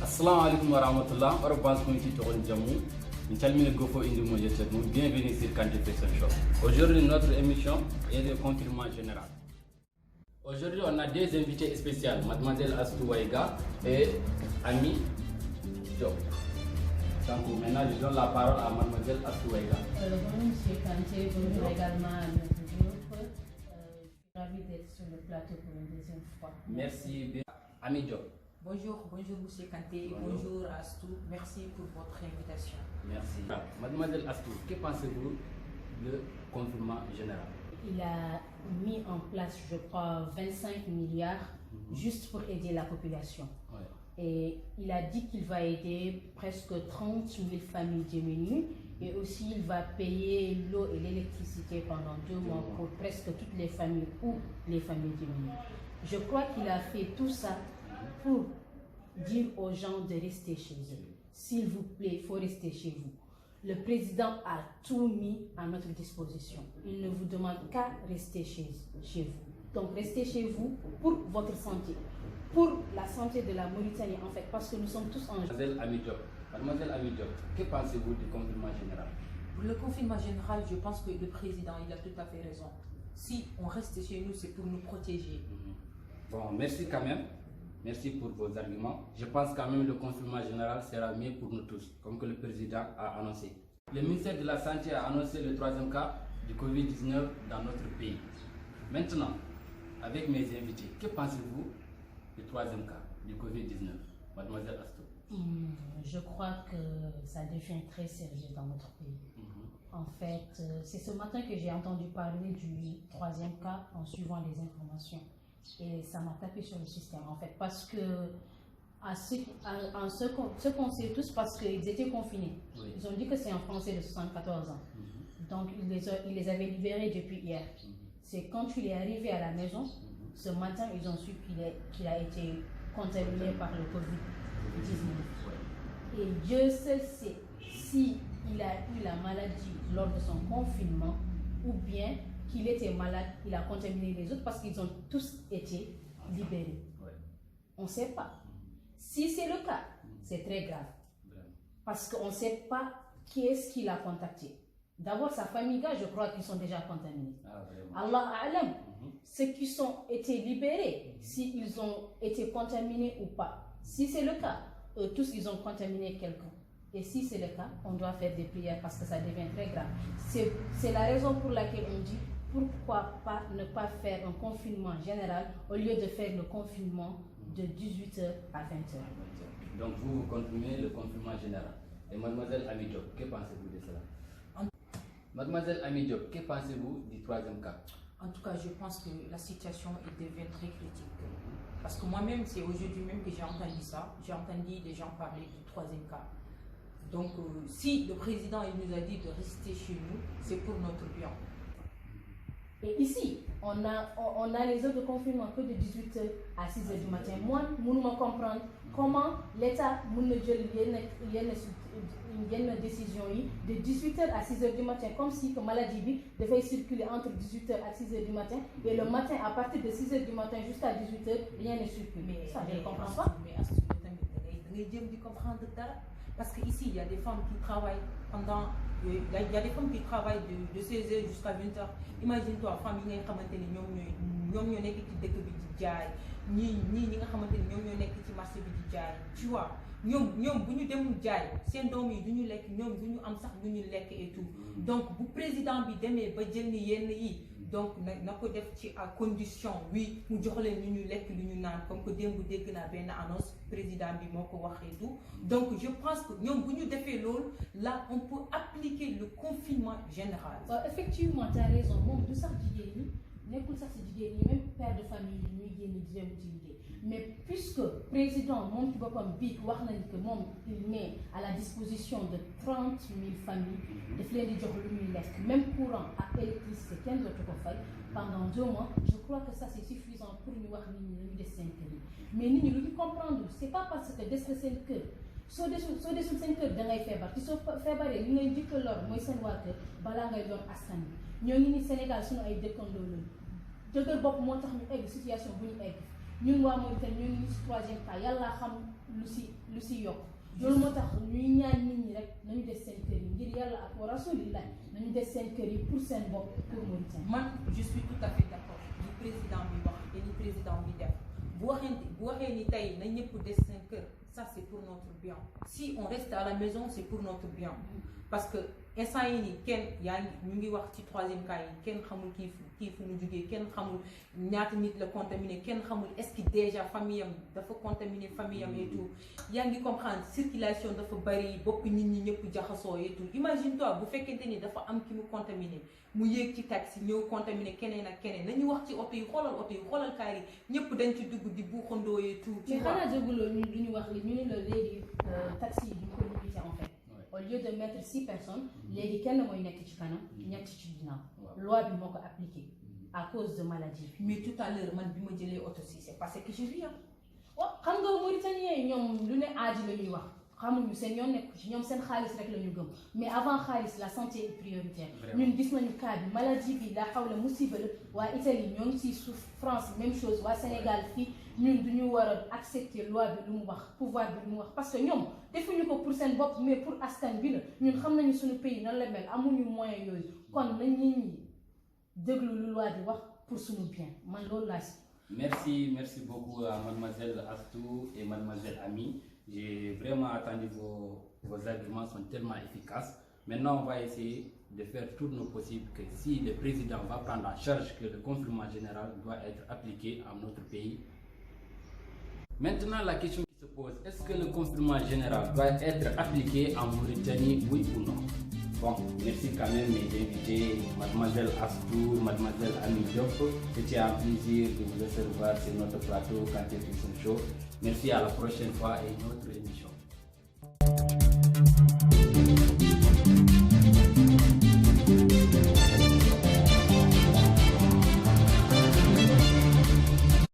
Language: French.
Assalamu alaikum wa rahmatullah. Bienvenue sur Kanté Fashion Shop. Aujourd'hui, notre émission est de confinement général. Aujourd'hui, on a deux invités spéciaux, Mademoiselle Astou Waïga et Ami Diop. Donc maintenant, je donne la parole à Mademoiselle Astou Waïga. Bonjour Monsieur Kanté, bonjour également à notre groupe. Je suis ravie d'être sur le plateau pour une deuxième fois. Merci bien. Ami Diop. Bonjour Monsieur Kanté, bonjour Astou, merci pour votre invitation. Merci. Mademoiselle Astou, que pensez-vous du confinement général? Il a mis en place, je crois, 25 milliards juste pour aider la population. Ouais. Et il a dit qu'il va aider presque 30 000 familles démunies et aussi il va payer l'eau et l'électricité pendant 2 mois pour presque toutes les familles ou les familles démunies. Je crois qu'il a fait tout ça pour dire aux gens de rester chez eux. S'il vous plaît, il faut rester chez vous. Le président a tout mis à notre disposition. Il ne vous demande qu'à rester chez vous. Donc restez chez vous pour votre santé, pour la santé de la Mauritanie en fait, parce que nous sommes tous en jeu. Mademoiselle Ami Diop, que pensez-vous du confinement général? Pour le confinement général, je pense que le président il a tout à fait raison. Si on reste chez nous, c'est pour nous protéger. Bon, merci quand même. Merci pour vos arguments. Je pense quand même que le confinement général sera mieux pour nous tous, comme que le président a annoncé. Le ministère de la Santé a annoncé le 3e cas du Covid-19 dans notre pays. Maintenant, avec mes invités, que pensez-vous du 3e cas du Covid-19, Mademoiselle Astou? Je crois que ça devient très sérieux dans notre pays. En fait, c'est ce matin que j'ai entendu parler du 3e cas en suivant les informations. Et ça m'a tapé sur le système en fait, parce que ce qu'on sait tous, parce qu'ils étaient confinés. Oui. Ils ont dit que c'est un Français de 74 ans. Donc ils les avaient libérés depuis hier. C'est quand il est arrivé à la maison, ce matin, ils ont su qu'il a été contaminé par le Covid-19. Et Dieu seul sait s'il a eu la maladie lors de son confinement ou bien qu'il était malade, il a contaminé les autres parce qu'ils ont tous été libérés. Ouais. On ne sait pas. Si c'est le cas, c'est très grave. Parce qu'on ne sait pas qui est-ce qu'il a contacté. D'abord, sa famille, je crois qu'ils sont déjà contaminés. Allah A'lam, ceux qui ont été libérés, s'ils ont été contaminés ou pas. Si c'est le cas, eux tous, ils ont contaminé quelqu'un. Et si c'est le cas, on doit faire des prières parce que ça devient très grave. C'est la raison pour laquelle on dit pourquoi ne pas faire un confinement général au lieu de faire le confinement de 18h à 20h. Donc vous continuez le confinement général. Et Mademoiselle Ami Diop, que pensez-vous de cela? Mademoiselle Ami Diop, que pensez-vous du 3e cas? En tout cas, je pense que la situation devient très critique. Parce que moi-même, c'est aujourd'hui même que j'ai entendu ça. J'ai entendu des gens parler du 3e cas. Donc, si le président il nous a dit de rester chez nous, c'est pour notre bien. Et ici, on a les heures de confinement que de 18h à 6h du matin. Moi, je ne comprends comment l'État a une décision de 18h à 6h du matin, comme si la maladie devait circuler entre 18h à 6h du matin, et le matin, à partir de 6h du matin jusqu'à 18h, rien ne circule. Mais ça, je ne comprends pas. Mais comprendre parce qu'ici, il y a des femmes qui travaillent il y a des femmes qui travaillent de 16h jusqu'à 20h. Imagine-toi, femme qui est tu vois, et tout. Donc, le président donc à condition oui mu jox leen ñu lekk lu ñu naan comme que démb dégg naa benn annonce président bi moo ko wax et tout. Donc je pense que ñoom bu ñu defee loolu là on peut appliquer le confinement général. Effectivement tu as raison moom du sax jigéen ñi nekkul sax si jigéen ñi même père de famille yi ñuy génn di dem ci liggéey mais puisque président moom ci boppam bii wax nañ que moom il met à la disposition de 30 000 familles daf leen di jox lu ñuy lekk même courant ak électricité kenn dootu ko fay pendant 2 mois. Je crois que ça c'est suffisant pour ñu wax nit ñi ñu des seen kër yi mais nit ñi lu ñu comprendre c'est pas parce que des na seen kër soo desul 5 heures da ngay feebar te soo feebaree li ngay njëkk a lor mooy seen waa kër balaa ngay lor askan bi ñoo ngi ni Sénégal suñu ay dëkkandoo lañu dëgër bopp moo tax ñu egg situation bu ñu egg ñun waa Mauritanie ñoo ngi ni si 3e cas yàlla xam lu si yokk loolu moo tax ñuy ñaan nit ñi rek nañu des seen kër yi ngir yàlla ak wa rasulillah nañu des seen kër yi pour seen bopp pour Mauritanie. man je suis tout à fait d'accord li président bi wax et li président bi def bu waxee ni tey na ñëpp des seen kër ça c'est pour notre bien si on reste à la maison c'est pour notre bien parce que instant yi nii kenn yaa ngi ñu ngi wax ci 3e cas yi kenn xamul kii fu mu jugee kenn xamul ñaata nit la contaminé kenn xamul est-ce que déjà famille am dafa contaminé famille am et tout yaa ngi comprendre circulation dafa bari bopp nit ñi ñëpp jaxasoo et tout imagine toi bu fekkente ni dafa am ki mu contaminé mu yéeg ci taxi ñëw contaminé keneen ak keneen nañu wax ci oto yi xoolal kaar yi ñëpp dañ ci dugg di buuxandoo et tout. mais xanaa jóguloo ñu lu ñu wax li ñu ne la léegi taxi yi duñ ko limité en fait. Au lieu de mettre 6 personnes, les kenn mooy nekk ci kanam ñett ci ginnaaw loi bi moo ko appliqué à cause de maladie. mais tout à l'heure man bi ma jëlee oto si c'est parce que j'ai rien. xam nga Mauritaniens yi ñoom lu ne aaji la ñuy wax xamuñu seen yoon nekk ci ñoom seen xaalis rek la ñu gëm mais avant xaalis la santé est prioritaire. ñun gis nañu cas bi maladie bi la xaw la musiba la waa Italie ñoo ngi ci suuf France même chose waa Sénégal fii ñun du ñu war a accepter loi bi lu mu wax pouvoir bi lu mu wax parce que ñoom defuñu ko pour seen bopp mais pour askan bi la ñun xam nañu suñu pays nan la mel amuñu moyen yooyu kon nañ nit ñi déglu lu loi bi wax pour suñu bien man loolu laa si. Merci beaucoup à mademoiselle Astou et mademoiselle Ami. J'ai vraiment attendu vos arguments sont tellement efficaces. Maintenant, on va essayer de faire tout nos possibles que si le président va prendre en charge que le confinement général doit être appliqué à notre pays. Maintenant, la question qui se pose, est-ce que le confinement général doit être appliqué en Mauritanie, oui ou non? Bon, merci quand même mes invités, mademoiselle Astou, mademoiselle Ami Diop. C'était un plaisir de vous recevoir sur notre plateau quand c'est une show. Merci, à la prochaine fois et une autre émission.